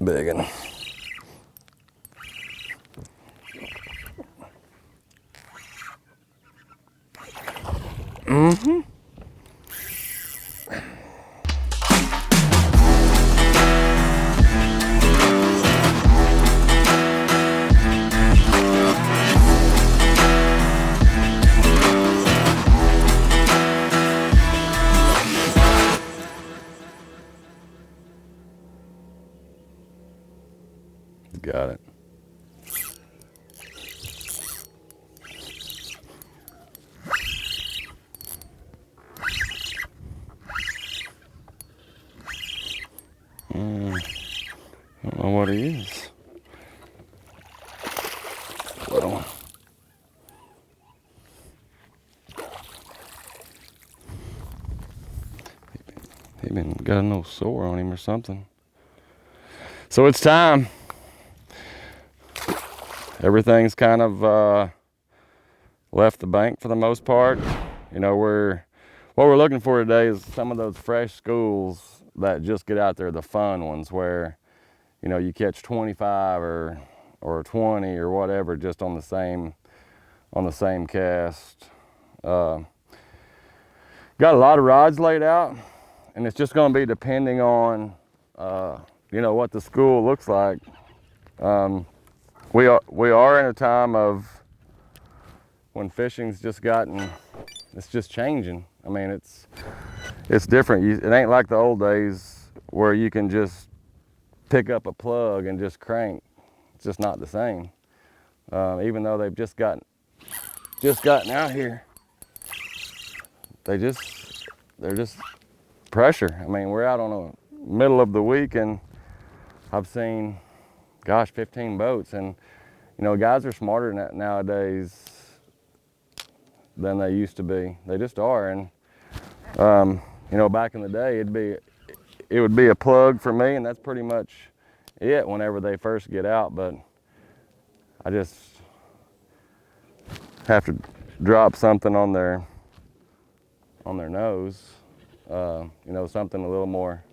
Big one. Mm-hmm. Got it. I don't know what he is. Well, he been got a little sore on him or something. So it's time. Everything's kind of left the bank for the most part. You know, what we're looking for today is some of those fresh schools that just get out there, the fun ones where, you know, you catch 25 or 20 or whatever just on the same cast. Got a lot of rods laid out, and it's just going to be depending on you know, what the school looks like. We are in a time of when fishing's just it's just changing. I mean, it's different. It ain't like the old days where you can just pick up a plug and just crank. It's just not the same. Even though they've just gotten out here, they're just pressure. I mean, we're out on the middle of the week and I've seen, gosh, 15 boats, and you know, guys are smarter nowadays than they used to be. They just are. And you know, back in the day, it would be a plug for me, and that's pretty much it whenever they first get out. But I just have to drop something on their nose, you know, something a little more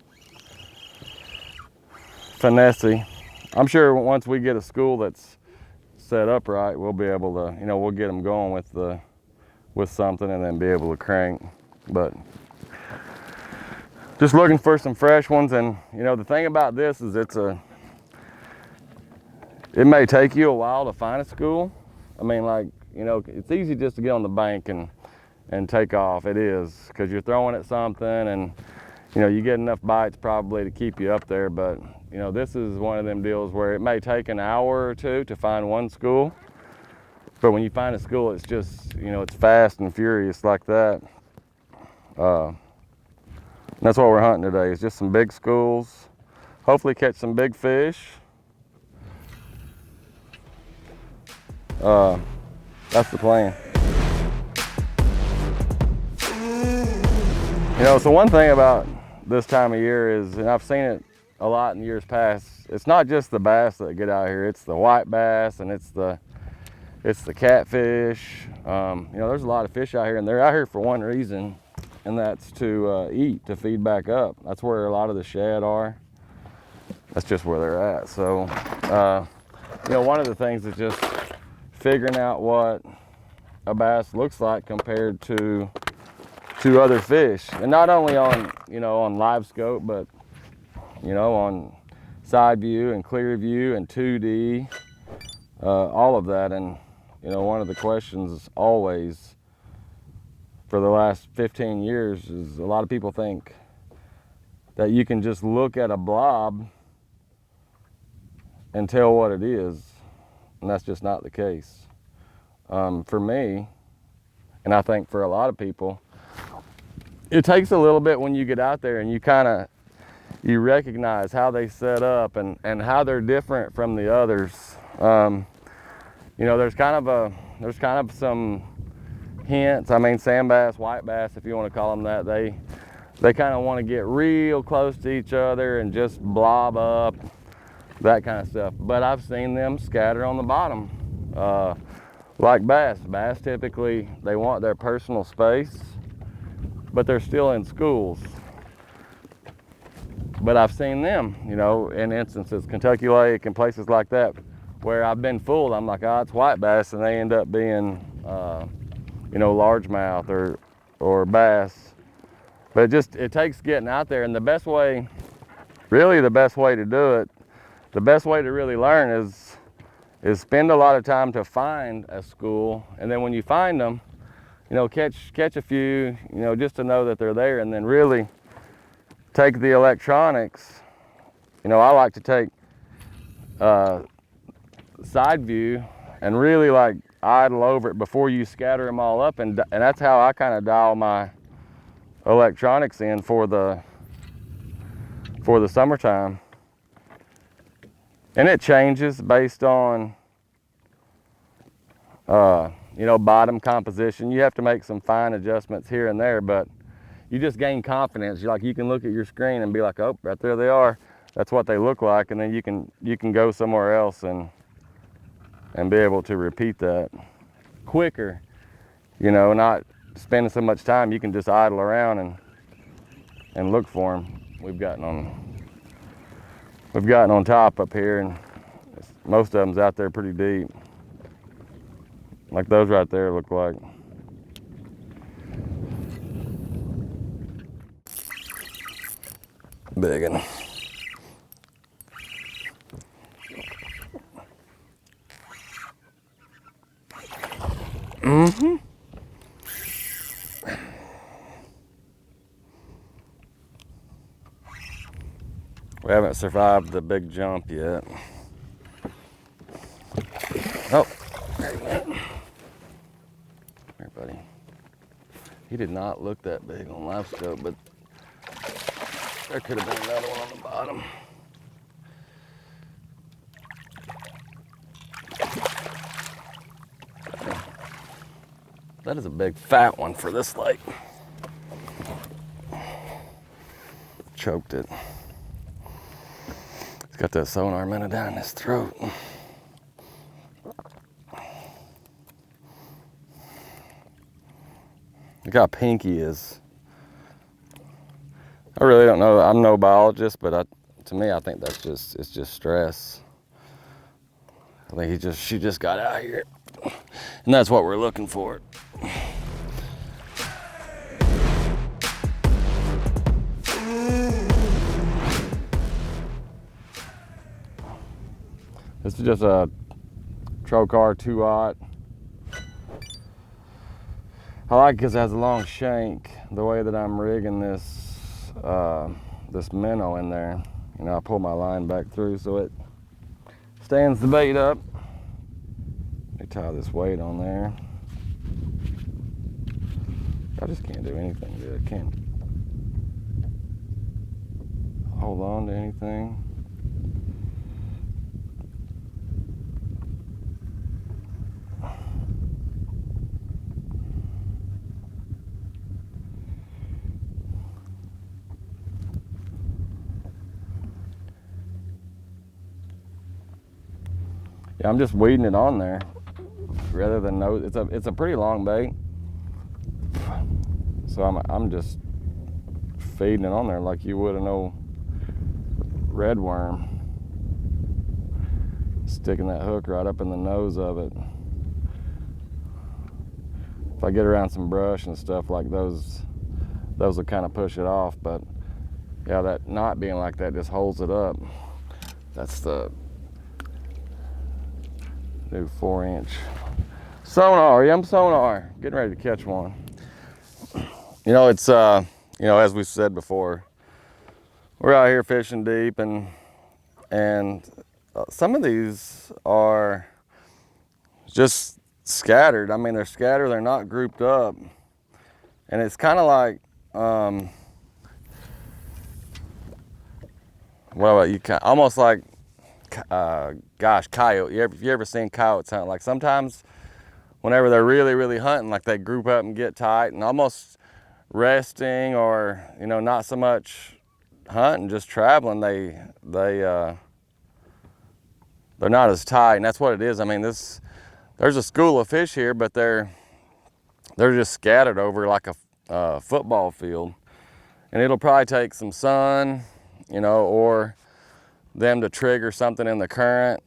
finessey. I'm sure once we get a school that's set up right, we'll be able to, you know, we'll get them going with something and then be able to crank. But just looking for some fresh ones. And you know, the thing about this is it may take you a while to find a school. I mean, like, you know, it's easy just to get on the bank and take off. It is, because you're throwing at something and you know, you get enough bites probably to keep you up there. But you know, this is one of them deals where it may take an hour or two to find one school, but when you find a school, it's just, you know, it's fast and furious like that. That's what we're hunting today, is just some big schools, hopefully catch some big fish. That's the plan. You know, so one thing about this time of year is, and I've seen it a lot in years past, it's not just the bass that get out here, it's the white bass and it's the catfish. You know, there's a lot of fish out here, and they're out here for one reason, and that's to eat, to feed back up. That's where a lot of the shad are. That's just where they're at. So, you know, one of the things is just figuring out what a bass looks like compared to other fish, and not only on, you know, on live scope, but you know, on side view and clear view and 2D, all of that. And you know, one of the questions always for the last 15 years is, a lot of people think that you can just look at a blob and tell what it is, and that's just not the case. For me, and I think for a lot of people, it takes a little bit when you get out there and you recognize how they set up and how they're different from the others. You know, there's kind of some hints. I mean, sandbass, white bass, if you want to call them that, they kind of want to get real close to each other and just blob up, that kind of stuff. But I've seen them scatter on the bottom, like bass. Bass typically, they want their personal space, but they're still in schools. But I've seen them, you know, in instances, Kentucky Lake and places like that, where I've been fooled. I'm like, oh, it's white bass, and they end up being, you know, largemouth or bass. But it takes getting out there, and the best way, really the best way to do it, the best way to really learn is spend a lot of time to find a school, and then when you find them, you know, catch a few, you know, just to know that they're there, and then really take the electronics. You know, I like to take side view and really like idle over it before you scatter them all up, and that's how I kind of dial my electronics in for the summertime. And it changes based on you know, bottom composition. You have to make some fine adjustments here and there, but you just gain confidence. You can look at your screen and be like, oh, right there they are. That's what they look like, and then you can go somewhere else and be able to repeat that quicker. You know, not spending so much time. You can just idle around and look for them. We've gotten on top up here, and most of them's out there pretty deep. Like those right there look like. Big one. Mm-hmm. We haven't survived the big jump yet. Oh, there you go. Here, buddy. He did not look that big on live scope, but there could have been another one on the bottom. That is a big fat one for this lake. Choked it. He's got that sonar minnow down his throat. Look how pink he is. I really don't know. I'm no biologist, but to me, I think it's just stress. I think she just got out here, and that's what we're looking for. This is just a Trocar 2-aught. I like it because it has a long shank. The way that I'm rigging this this minnow in there, you know, I pull my line back through so it stands the bait up. Let me tie this weight on there. I just can't do anything good. I can't hold on to anything. Yeah, I'm just weeding it on there rather than nose. It's a pretty long bait, so I'm just feeding it on there like you would an old red worm. Sticking that hook right up in the nose of it. If I get around some brush and stuff like those will kind of push it off. But yeah, that not being like that just holds it up. That's the new 4-inch sonar, Yum sonar. Getting ready to catch one. You know, it's you know, as we said before, we're out here fishing deep, and some of these are just scattered. I mean, they're scattered, they're not grouped up, and it's kind of like what about you? Almost like gosh, coyote. You ever seen coyotes hunt? Like sometimes whenever they're really hunting, like they group up and get tight and almost resting, or you know, not so much hunting, just traveling, they're not as tight, and that's what it is. I mean, there's a school of fish here, but they're just scattered over like a football field, and it'll probably take some sun you know, or them to trigger something in the current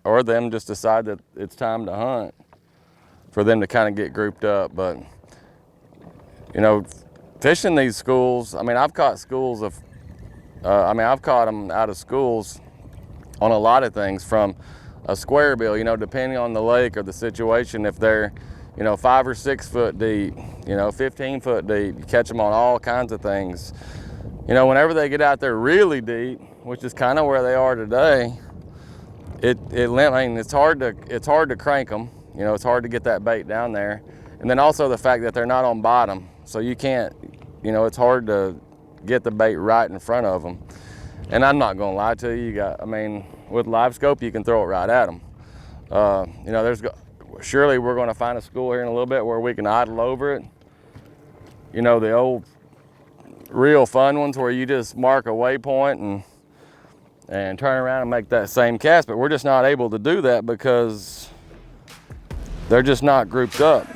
or them just decide that it's time to hunt, for them to kind of get grouped up. But, you know, fishing these schools, I mean, I've caught schools of, I've caught them out of schools on a lot of things, from a square bill, you know, depending on the lake or the situation. If they're, you know, 5 or 6 foot deep, you know, 15 foot deep, you catch them on all kinds of things. You know, whenever they get out there really deep, which is kind of where they are today, I mean, it's hard to crank them. You know, it's hard to get that bait down there. And then also the fact that they're not on bottom, so you can't, you know, it's hard to get the bait right in front of them. And I'm not gonna lie to you, I mean, with live scope, you can throw it right at them. You know, surely we're gonna find a school here in a little bit where we can idle over it. You know, the old real fun ones where you just mark a waypoint and turn around and make that same cast, but we're just not able to do that because they're just not grouped up.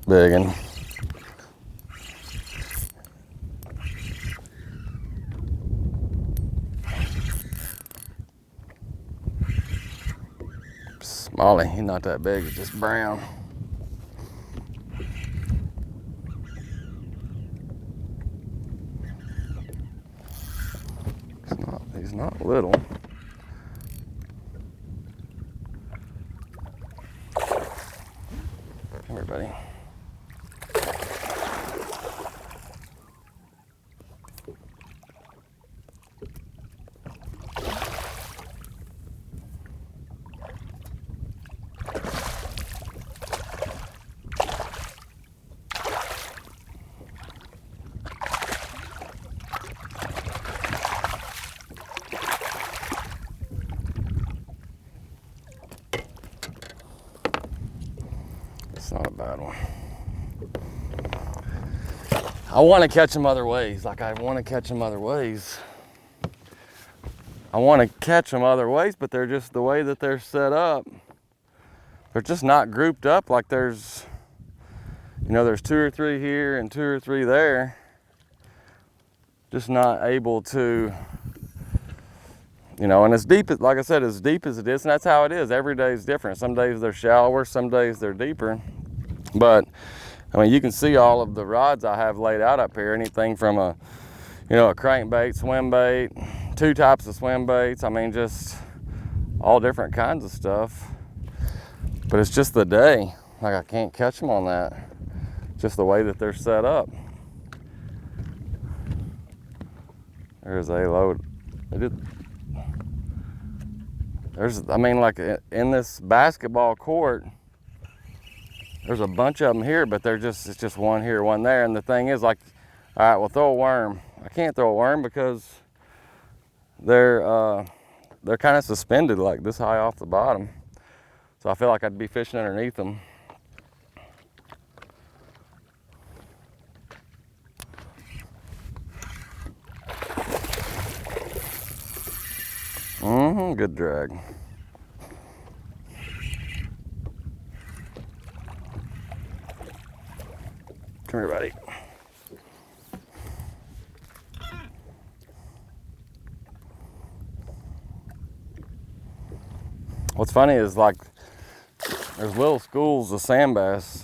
Biggin. Smalley, he's not that big, he's just brown. He's not little. Come here, buddy. It's not a bad one. I want to catch them other ways. Like, I want to catch them other ways. I want to catch them other ways, but they're just the way that they're set up. They're just not grouped up like there's, you know, there's 2 or 3 here and 2 or 3 there. Just not able to, you know, and as deep as, like I said, as deep as it is, and that's how it is. Every day is different. Some days they're shallower, some days they're deeper. But I mean, you can see all of the rods I have laid out up here. Anything from a, you know, a crankbait, swim bait, 2 types of swim baits. I mean, just all different kinds of stuff. But it's just the day. Like, I can't catch them on that. Just the way that they're set up. There's a load. I mean, like in this basketball court, there's a bunch of them here, but it's just one here, one there. And the thing is, like, all right, well, throw a worm. I can't throw a worm because they're kind of suspended like this high off the bottom. So I feel like I'd be fishing underneath them. Good drag. Come here, buddy. What's funny is, like, there's little schools of sandbass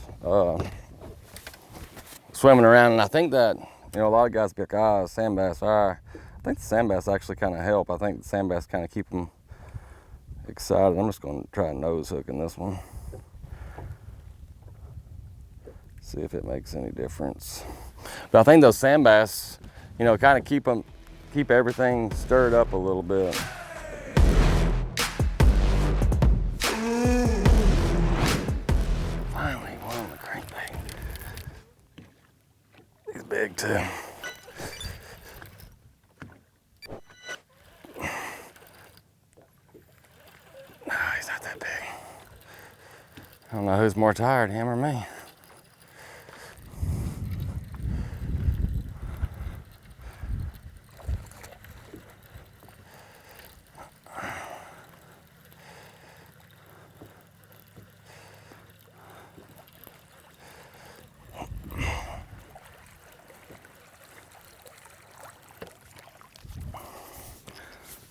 swimming around, and I think that, you know, a lot of guys be like, sandbass, I think the sandbass actually kind of help. I think the sandbass kind of keep them excited. I'm just going to try a nose hook in this one. See if it makes any difference. But I think those sandbass, you know, kind of keep everything stirred up a little bit. Finally, one on the crankbait. big too. No, he's not that big. I don't know who's more tired, him or me.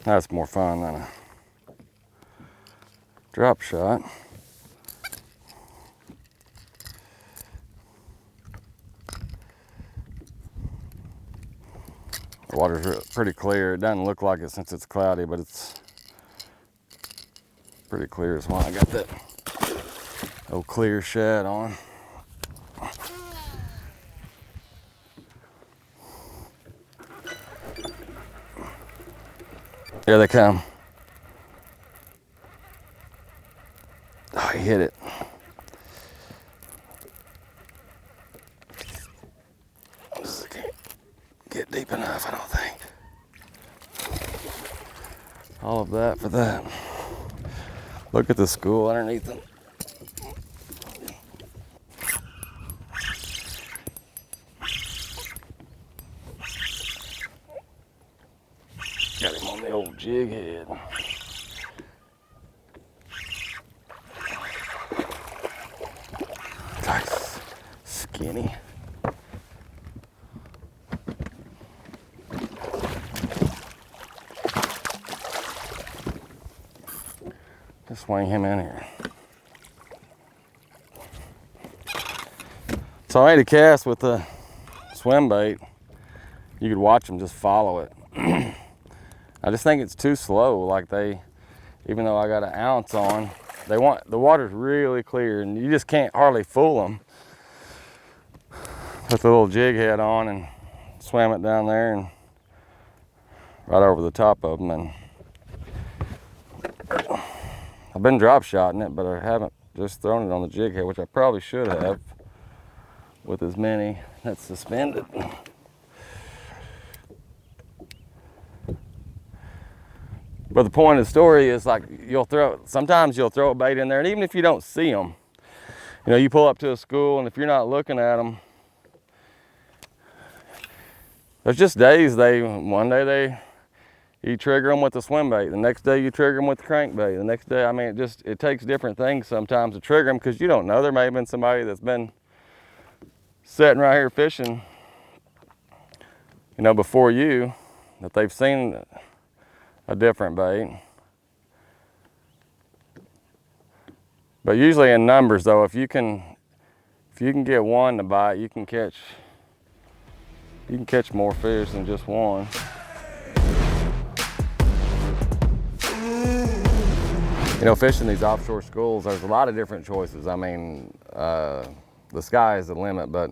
That's more fun than a drop shot. The water's pretty clear. It doesn't look like it since it's cloudy, but it's pretty clear as well. I got that old clear shad on. Here they come. Oh, he hit it. This can't get deep enough, I don't think. All of that for that. Look at the school underneath them. Got him on the old jig head. Nice, skinny. Just swing him in here. So I made a cast with the swim bait. You could watch them just follow it. I just think it's too slow. Like even though I got an ounce on, the water's really clear and you just can't hardly fool them. Put the little jig head on and swam it down there and right over the top of them. And I've been drop shotting it, but I haven't just thrown it on the jig head, which I probably should have with as many that's suspended. But the point of the story is, like, sometimes you'll throw a bait in there, and even if you don't see them, you know, you pull up to a school, and if you're not looking at them, there's just days one day you trigger them with the swim bait, the next day you trigger them with the crankbait, the next day, I mean, it takes different things sometimes to trigger them, because you don't know. There may have been somebody that's been sitting right here fishing, you know, before you, that they've seen a different bait. But usually in numbers though, if you can get one to bite, you can catch more fish than just one. You know, fishing these offshore schools, there's a lot of different choices. I mean, the sky is the limit, but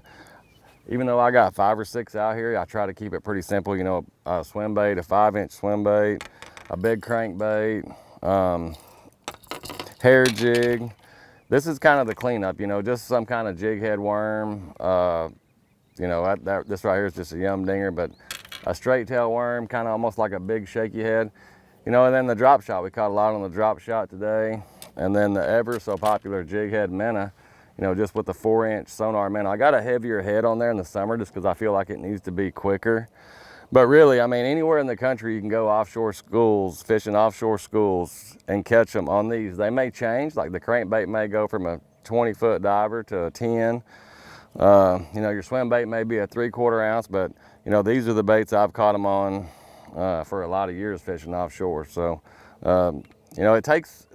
even though I got 5 or 6 out here, I try to keep it pretty simple. You know, a swim bait, a 5-inch swim bait, a big crankbait, hair jig. This is kind of the cleanup, you know, just some kind of jig head worm. You know, this right here is just a yum dinger, but a straight tail worm, kind of almost like a big shaky head. You know, and then the drop shot, we caught a lot on the drop shot today. And then the ever so popular jig head minnow, you know, just with the 4-inch sonar minnow. I got a heavier head on there in the summer just because I feel like it needs to be quicker. But really, I mean, anywhere in the country you can go offshore schools, fishing offshore schools, and catch them on these. They may change, like the crankbait may go from a 20-foot diver to a 10. You know, your swim bait may be a 3/4 ounce, but you know, these are the baits I've caught them on for a lot of years fishing offshore. So, you know, it takes,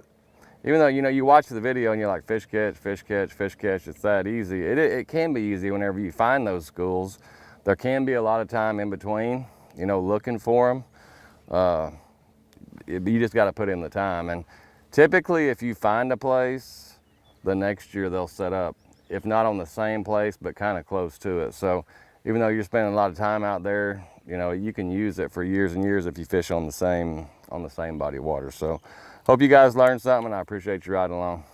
even though, you know, you watch the video and you're like, fish catch, fish catch, fish catch, it's that easy. It can be easy whenever you find those schools. There can be a lot of time in between, you know, looking for them. You just got to put in the time. And typically, if you find a place, the next year they'll set up, if not on the same place, but kind of close to it. So even though you're spending a lot of time out there, you know, you can use it for years and years if you fish on the same body of water. So hope you guys learned something, and I appreciate you riding along.